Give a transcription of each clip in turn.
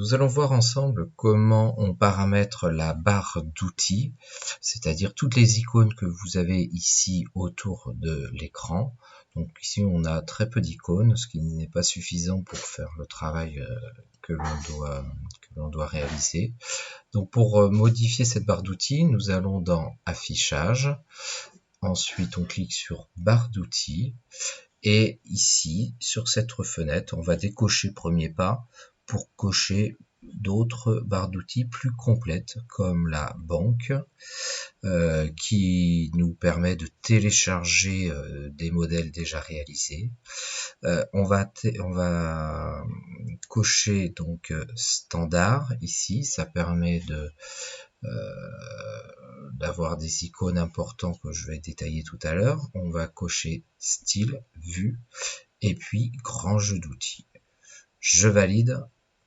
nous allons voir ensemble comment on paramètre la barre d'outils, c'est-à-dire toutes les icônes que vous avez ici autour de l'écran. Donc ici on a très peu d'icônes, ce qui n'est pas suffisant pour faire le travail que l'on doit réaliser. Donc pour modifier cette barre d'outils, nous allons dans Affichage, ensuite on clique sur Barre d'outils, et ici, sur cette fenêtre, on va décocher premier pas pour cocher d'autres barres d'outils plus complètes, comme la banque, qui nous permet de télécharger des modèles déjà réalisés. On va cocher donc standard ici, ça permet d'avoir des icônes importants que je vais détailler tout à l'heure. On va cocher style, vue, et puis grand jeu d'outils. Je valide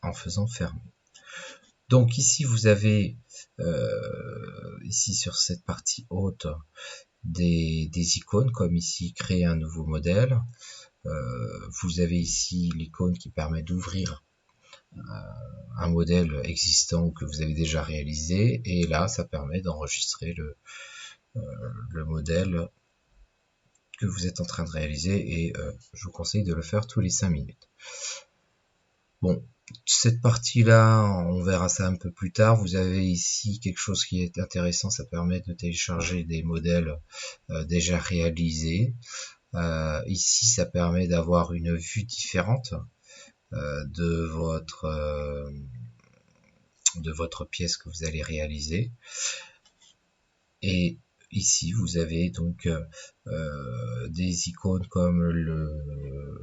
en faisant fermer. Donc ici vous avez ici sur cette partie haute des icônes, comme ici créer un nouveau modèle. Vous avez ici l'icône qui permet d'ouvrir un modèle existant que vous avez déjà réalisé, et là ça permet d'enregistrer le modèle que vous êtes en train de réaliser, et je vous conseille de le faire tous les 5 minutes. Bon, cette partie-là, on verra ça un peu plus tard. Vous avez ici quelque chose qui est intéressant, ça permet de télécharger des modèles déjà réalisés. Ici, ça permet d'avoir une vue différente de votre pièce que vous allez réaliser. Et ici, vous avez donc des icônes comme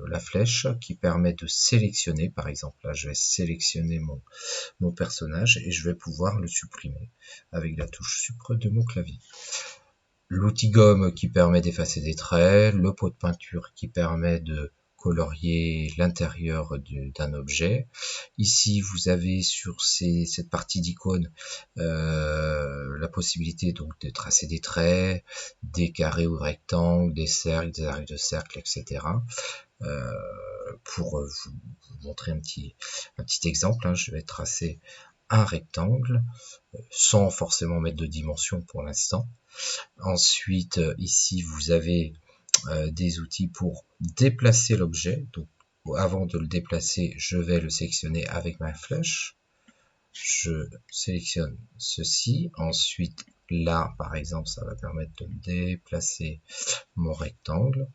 la flèche qui permet de sélectionner. Par exemple, là, je vais sélectionner mon personnage et je vais pouvoir le supprimer avec la touche sucre de mon clavier. L'outil gomme qui permet d'effacer des traits, le pot de peinture qui permet de colorier l'intérieur d'un objet. Ici, vous avez sur cette partie d'icône la possibilité donc de tracer des traits, des carrés ou rectangles, des cercles, des arcs de cercle, etc. Pour vous montrer un petit exemple, hein, je vais tracer un rectangle sans forcément mettre de dimension pour l'instant. Ensuite, ici, vous avez des outils pour déplacer l'objet. Donc, avant de le déplacer, je vais le sélectionner avec ma flèche. Je sélectionne ceci. Ensuite, là, par exemple, ça va permettre de déplacer mon rectangle.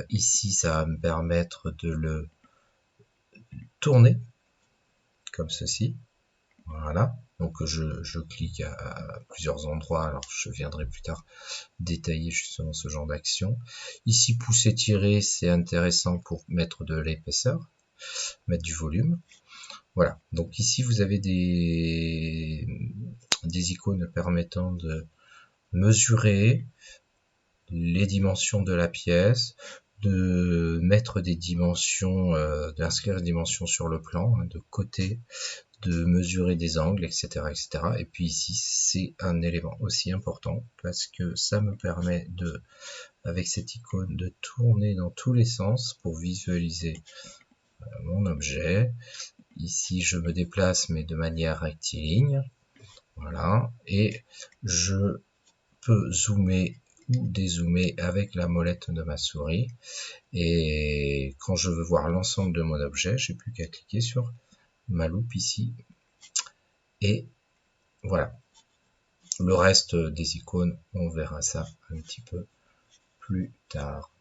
Ici, ça va me permettre de le tourner, comme ceci. Voilà. Donc je clique à plusieurs endroits, alors je viendrai plus tard détailler justement ce genre d'action. Ici, pousser, tirer, c'est intéressant pour mettre de l'épaisseur, mettre du volume. Voilà, donc ici vous avez des icônes permettant de mesurer les dimensions de la pièce, de mettre des dimensions, d'inscrire des dimensions sur le plan, hein, de côté, de mesurer des angles, etc., etc. Et puis ici, c'est un élément aussi important parce que ça me permet avec cette icône, de tourner dans tous les sens pour visualiser mon objet. Ici, je me déplace, mais de manière rectiligne. Voilà. Et je peux zoomer ou dézoomer avec la molette de ma souris. Et quand je veux voir l'ensemble de mon objet, j'ai plus qu'à cliquer sur ma loupe ici. Et voilà. Le reste des icônes, on verra ça un petit peu plus tard.